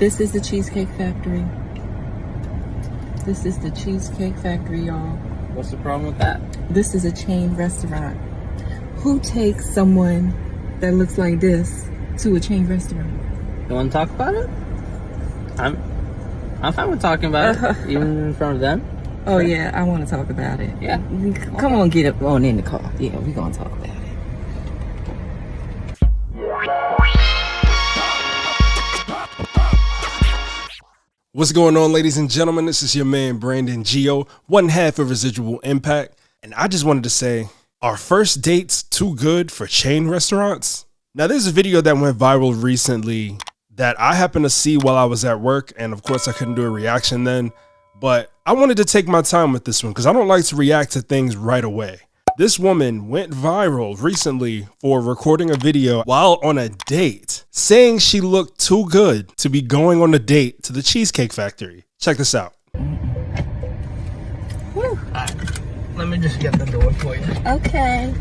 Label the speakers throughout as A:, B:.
A: This is the Cheesecake Factory. This is the Cheesecake Factory, y'all.
B: What's the problem with that?
A: This is a chain restaurant. Who takes someone that looks like this to a chain restaurant?
B: You want to talk about it? I'm fine with talking about it, even in front of them.
A: Oh yeah, I want to talk about it.
B: Yeah.
A: Come on, get up on in the car. Yeah, we're gonna talk about it.
C: What's going on, ladies and gentlemen? This is your man Brandon Gio, one half of Residual Impact, and I just wanted to say, are first dates too good for chain restaurants? Now, there's a video that went viral recently that I happened to see while I was at work, and of course I couldn't do a reaction then, but I wanted to take my time with this one because I don't like to react to things right away. This woman went viral recently for recording a video while on a date, saying she looked too good to be going on a date to the Cheesecake Factory. Check this out.
A: Whew.
B: Let me just get the door for you.
A: Okay.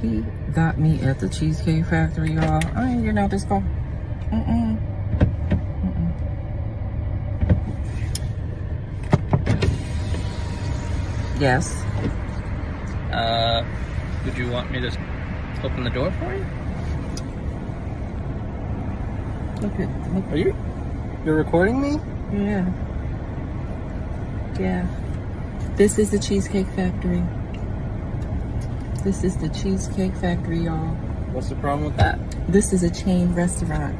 A: He got me at the Cheesecake Factory, y'all. I ain't getting out this car. Yes.
B: Would you want me to open the door for you?
A: Look.
B: Are you're recording me?
A: Yeah. This is the Cheesecake Factory. This is the Cheesecake Factory, y'all.
B: What's the problem with that?
A: This is a chain restaurant.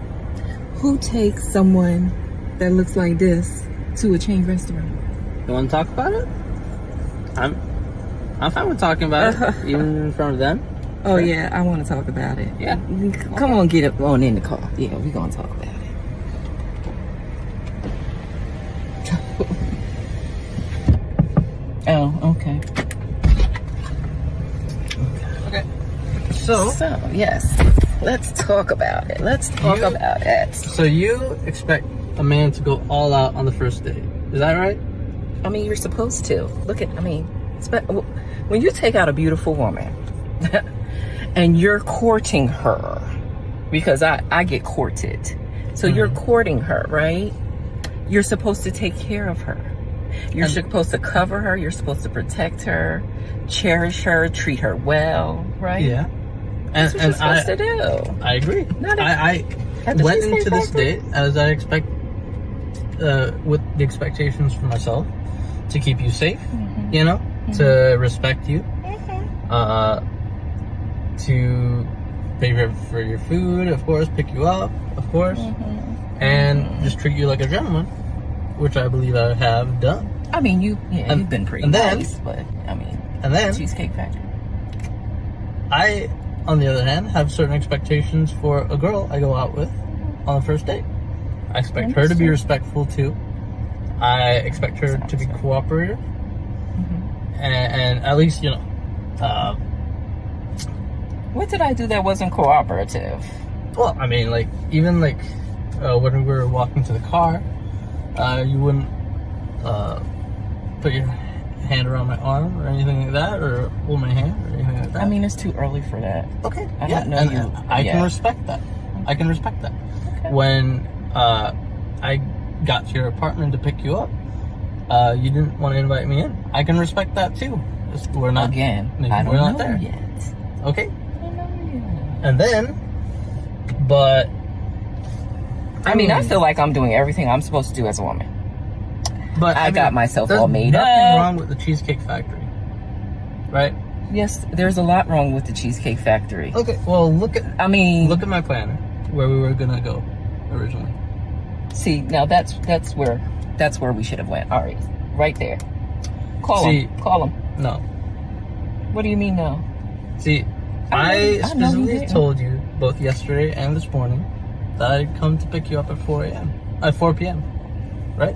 A: Who takes someone that looks like this to a chain restaurant?
B: You want to talk about it? I'm fine with talking about it, even in front of them.
A: Oh yeah, I want to talk about it.
B: Yeah.
A: Come on, get up on in the car. Yeah, we're gonna talk about it. Oh, okay.
B: Okay. So
A: yes, let's talk about it. Let's talk about it.
B: So you expect a man to go all out on the first date? Is that right?
A: I mean, you're supposed to. When you take out a beautiful woman and you're courting her, because I get courted. So you're courting her, right? You're supposed to take care of her. You're supposed to cover her. You're supposed to protect her, cherish her, treat her well, right?
B: Yeah.
A: That's what you're supposed to do.
B: I agree. I went into this date as I expect, with the expectations for myself, to keep you safe, you know, to respect you, to pay for your food, of course, pick you up, of course, and just treat you like a gentleman, which I believe I have done.
A: I mean, you've been pretty nice, but I mean,
B: and then
A: Cheesecake Factory.
B: I, on the other hand, have certain expectations for a girl I go out with on the first date. I expect her to be respectful too. I expect her to be cooperative, and at least, you know.
A: What did I do that wasn't cooperative?
B: Well, I mean, like, even like when we were walking to the car, you wouldn't put your hand around my arm or anything like that, or hold my hand or anything like that.
A: I mean, it's too early for that.
B: Okay.
A: I don't know you.
B: I can respect that. I can respect that.
A: Okay.
B: When I got to your apartment to pick you up, you didn't want to invite me in. I can respect that too. We're not
A: again.
B: I don't know there
A: yet.
B: Okay.
A: I don't know yet.
B: And then, but
A: I mean, I feel like I'm doing everything I'm supposed to do as a woman.
B: But
A: I got myself all made up.
B: There's nothing wrong with the Cheesecake Factory, right?
A: Yes, there's a lot wrong with the Cheesecake Factory.
B: Okay. Well, look at my planner where we were gonna go originally.
A: See, now that's where we should have went. All right there. Call him.
B: No.
A: What do you mean no?
B: See, I specifically told you both yesterday and this morning that I'd come to pick you up at 4 p.m. Right?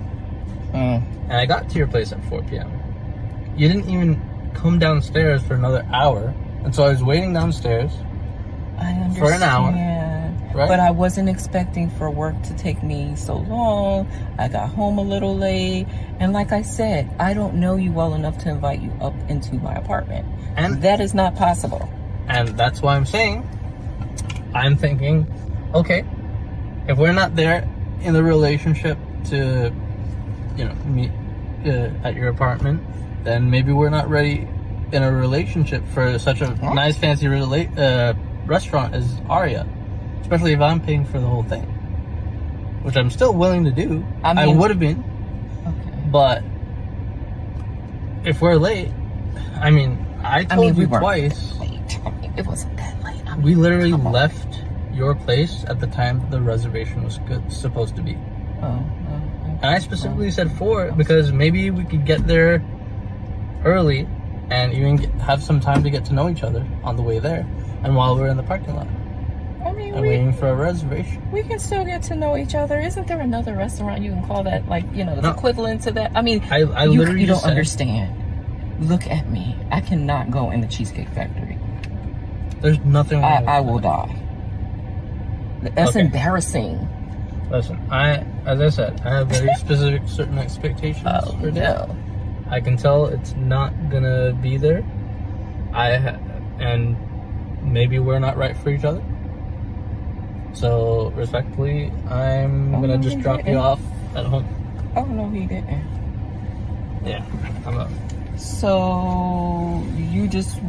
B: And I got to your place at 4 p.m. You didn't even come downstairs for another hour, and so I was waiting downstairs for an hour. Right?
A: But I wasn't expecting for work to take me so long. I got home a little late. And like I said, I don't know you well enough to invite you up into my apartment. And that is not possible.
B: And that's why I'm saying I'm thinking, okay, if we're not there in the relationship to, you know, meet at your apartment, then maybe we're not ready in a relationship for such a nice, fancy restaurant as Aria. Especially if I'm paying for the whole thing, which I'm still willing to do. I would have been, but if we're late, I told you twice.
A: Late. It wasn't that late.
B: We literally left your place at the time the reservation was supposed to be. And I specifically said 4 because maybe we could get there early and even have some time to get to know each other on the way there and while we're in the parking lot. Waiting for a reservation.
A: We can still get to know each other. Isn't there another restaurant you can call that, like, you know, equivalent to that? I literally you don't understand. Look at me. I cannot go in the Cheesecake Factory.
B: There's nothing wrong with
A: I will die. That's embarrassing.
B: Listen, as I said, I have very specific certain expectations for that. I can tell it's not gonna be there. And maybe we're not right for each other. So, respectfully, I'm gonna just drop you off at home.
A: Oh, no, he didn't.
B: Yeah, I'm up.
A: So, you just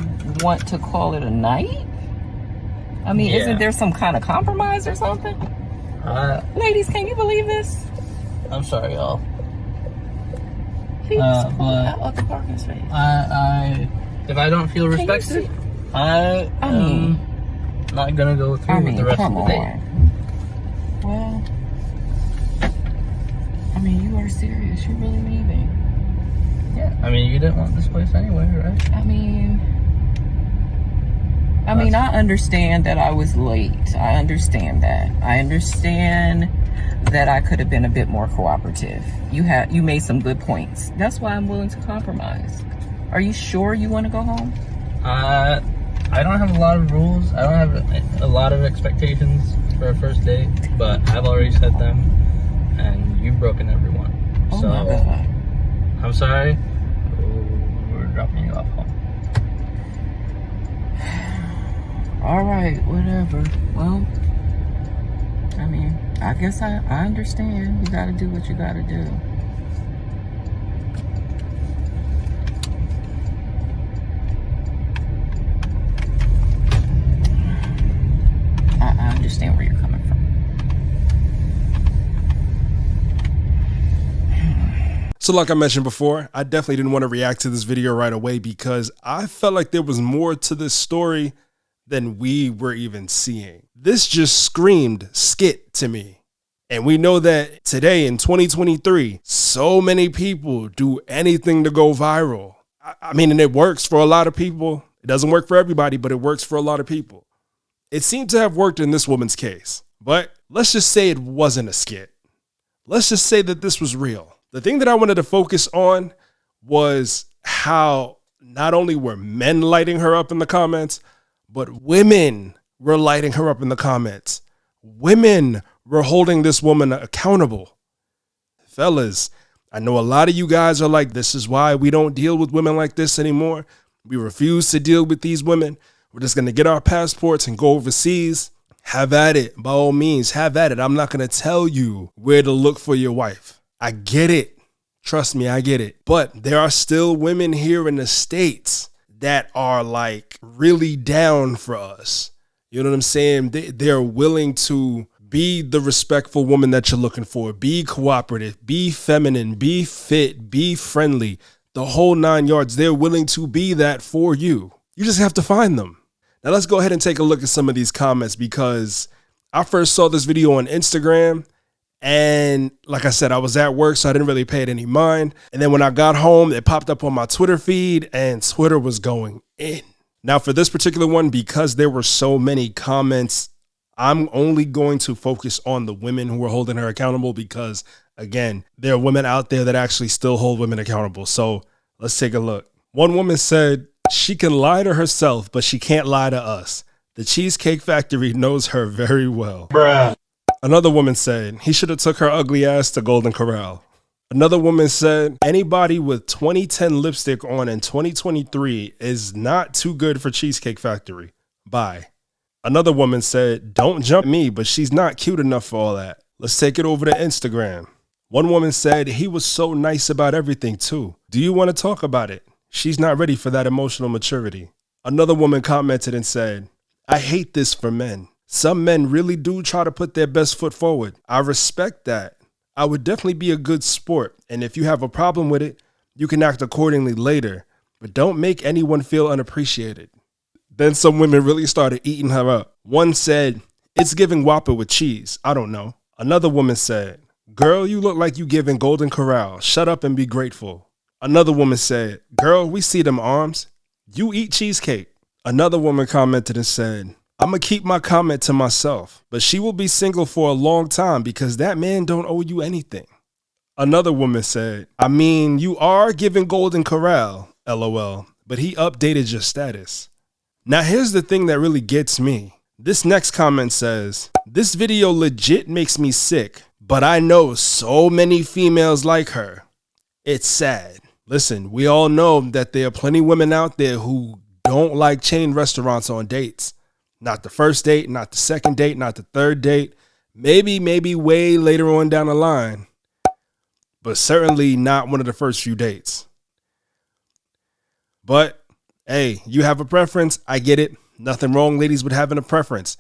A: want to call it a night? Isn't there some kind of compromise or something? Ladies, can you believe this?
B: I'm sorry, y'all.
A: He just pulled out of the parking space.
B: If I don't feel respected, I am not gonna go through with the rest of the day.
A: Well, you are serious. You're really leaving.
B: Yeah. You didn't want this place anyway, right?
A: I understand that I was late. I understand that. I understand that I could have been a bit more cooperative. You made some good points. That's why I'm willing to compromise. Are you sure you want to go home?
B: I don't have a lot of rules. I don't have a lot of expectations for a first date, but I've already said them, and you've broken every one.
A: Oh my God.
B: I'm sorry. We're dropping you off home.
A: All right, whatever. Well, I guess I understand. You got to do what you got to do. I understand where you're coming from.
C: So like I mentioned before, I definitely didn't want to react to this video right away because I felt like there was more to this story than we were even seeing. This just screamed Skit to me. And we know that today in 2023, so many people do anything to go viral. And it works for a lot of people. It doesn't work for everybody, but it works for a lot of people. It seemed to have worked in this woman's case, but let's just say it wasn't a skit. Let's just say that this was real. The thing that I wanted to focus on was how not only were men lighting her up in the comments, but women were lighting her up in the comments. Women were holding this woman accountable. Fellas, I know a lot of you guys are like, this is why we don't deal with women like this anymore. We refuse to deal with these women. We're just going to get our passports and go overseas. Have at it. By all means, have at it. I'm not going to tell you where to look for your wife. I get it. Trust me, I get it. But there are still women here in the States that are like really down for us. You know what I'm saying? They're willing to be the respectful woman that you're looking for. Be cooperative, be feminine, be fit, be friendly. The whole 9 yards. They're willing to be that for you. You just have to find them. Now let's go ahead and take a look at some of these comments because I first saw this video on Instagram and like I said, I was at work, so I didn't really pay it any mind. And then when I got home, it popped up on my Twitter feed and Twitter was going in. Now for this particular one, because there were so many comments, I'm only going to focus on the women who are holding her accountable because again, there are women out there that actually still hold women accountable. So let's take a look. One woman said, she can lie to herself, but she can't lie to us. The Cheesecake Factory knows her very well. Bruh. Another woman said, he should have took her ugly ass to Golden Corral. Another woman said, anybody with 2010 lipstick on in 2023 is not too good for Cheesecake Factory. Bye. Another woman said, don't jump me, but she's not cute enough for all that. Let's take it over to Instagram. One woman said, he was so nice about everything too. Do you want to talk about it? She's not ready for that emotional maturity. Another woman commented and said, I hate this for men. Some men really do try to put their best foot forward. I respect that. I would definitely be a good sport, and if you have a problem with it, you can act accordingly later, but don't make anyone feel unappreciated. Then some women really started eating her up. One said, it's giving Whopper with cheese. I don't know. Another woman said, girl, you look like you giving Golden Corral. Shut up and be grateful. Another woman said, girl, we see them arms. You eat cheesecake. Another woman commented and said, I'm going to keep my comment to myself, but she will be single for a long time because that man don't owe you anything. Another woman said, I mean, you are giving Golden Corral, LOL, but he updated your status. Now here's the thing that really gets me. This next comment says, this video legit makes me sick, but I know so many females like her. It's sad. Listen, we all know that there are plenty of women out there who don't like chain restaurants on dates. Not the first date, not the second date, not the third date, maybe way later on down the line, but certainly not one of the first few dates. But hey, you have a preference. I get it. Nothing wrong, ladies, with having a preference.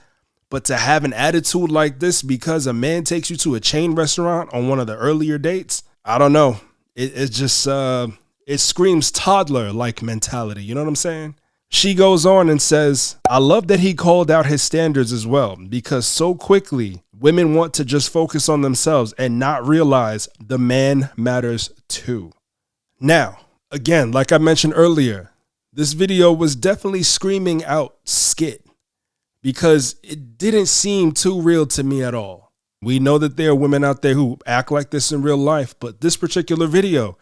C: But to have an attitude like this because a man takes you to a chain restaurant on one of the earlier dates, I don't know. It just, it screams toddler-like mentality. You know what I'm saying? She goes on and says, I love that he called out his standards as well, because so quickly women want to just focus on themselves and not realize the man matters too. Now, again, like I mentioned earlier, this video was definitely screaming out skit because it didn't seem too real to me at all. We know that there are women out there who act like this in real life, but this particular video,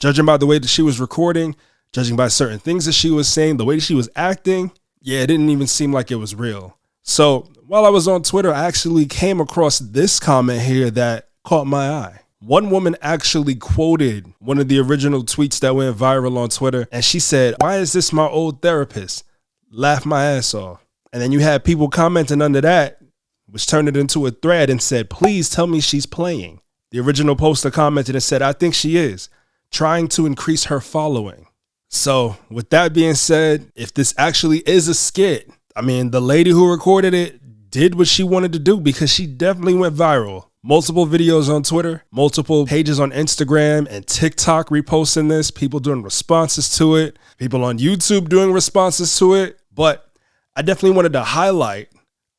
C: judging by the way that she was recording, judging by certain things that she was saying, the way she was acting, yeah, it didn't even seem like it was real. So while I was on Twitter, I actually came across this comment here that caught my eye. One woman actually quoted one of the original tweets that went viral on Twitter, and she said, why is this my old therapist? Laugh my ass off. And then you had people commenting under that, which turned it into a thread and said, please tell me she's playing. The original poster commented and said, I think she is, trying to increase her following. So with that being said, if this actually is a skit, I mean, the lady who recorded it did what she wanted to do because she definitely went viral. Multiple videos on Twitter, multiple pages on Instagram and TikTok reposting this, people doing responses to it, people on YouTube doing responses to it. But I definitely wanted to highlight,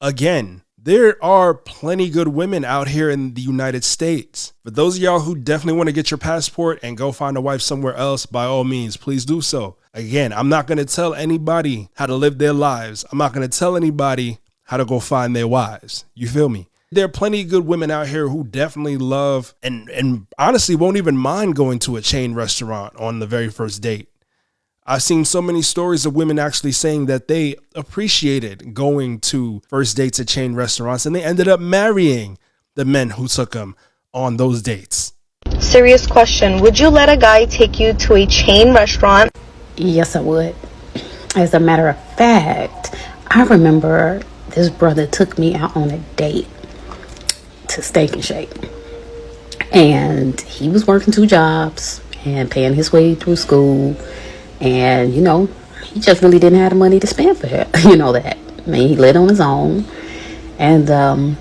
C: again, there are plenty good women out here in the United States. For those of y'all who definitely want to get your passport and go find a wife somewhere else, by all means, please do so. Again, I'm not going to tell anybody how to live their lives. I'm not going to tell anybody how to go find their wives. You feel me? There are plenty of good women out here who definitely love and honestly won't even mind going to a chain restaurant on the very first date. I've seen so many stories of women actually saying that they appreciated going to first dates at chain restaurants and they ended up marrying the men who took them on those dates.
D: Serious question. Would you let a guy take you to a chain restaurant?
E: Yes, I would. As a matter of fact, I remember this brother took me out on a date to Steak and Shake. And he was working 2 jobs and paying his way through school. And, you know, he just really didn't have the money to spend for it. You know that. I mean, he lived on his own. And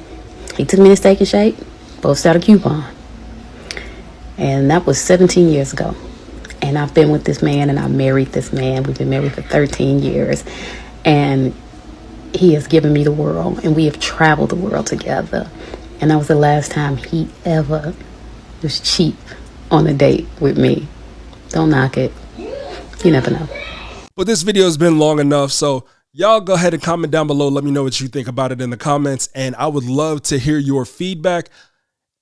E: he took me to Steak and Shake. Both started a coupon. And that was 17 years ago. And I've been with this man and I married this man. We've been married for 13 years. And he has given me the world. And we have traveled the world together. And that was the last time he ever was cheap on a date with me. Don't knock it. You never know.
C: But this video has been long enough, so y'all go ahead and comment down below. Let me know what you think about it in the comments, and I would love to hear your feedback.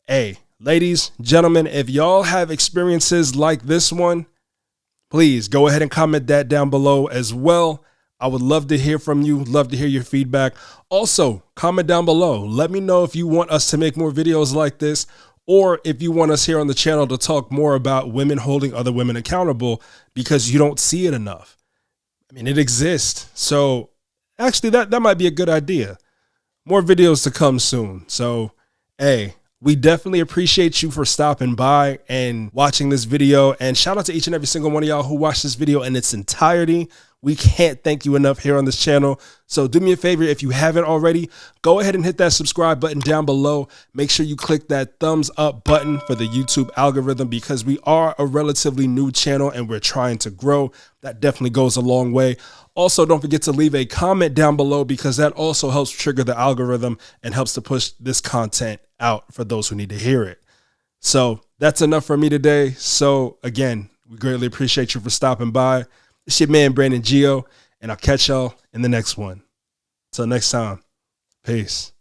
C: Hey, ladies, gentlemen, if y'all have experiences like this one, please go ahead and comment that down below as well. I would love to hear from you, love to hear your feedback. Also, comment down below. Let me know if you want us to make more videos like this, or if you want us here on the channel to talk more about women holding other women accountable because you don't see it enough. I mean, it exists. So Actually, that might be a good idea. More videos to come soon. So, hey, we definitely appreciate you for stopping by and watching this video. And shout out to each and every single one of y'all who watched this video in its entirety. We can't thank you enough here on this channel. So do me a favor, if you haven't already, go ahead and hit that subscribe button down below. Make sure you click that thumbs up button for the YouTube algorithm, because we are a relatively new channel and we're trying to grow. That definitely goes a long way. Also, don't forget to leave a comment down below, because that also helps trigger the algorithm and helps to push this content out for those who need to hear it. So that's enough for me today. So again, we greatly appreciate you for stopping by. It's your man, Brandon Gio, and I'll catch y'all in the next one. Till next time, peace.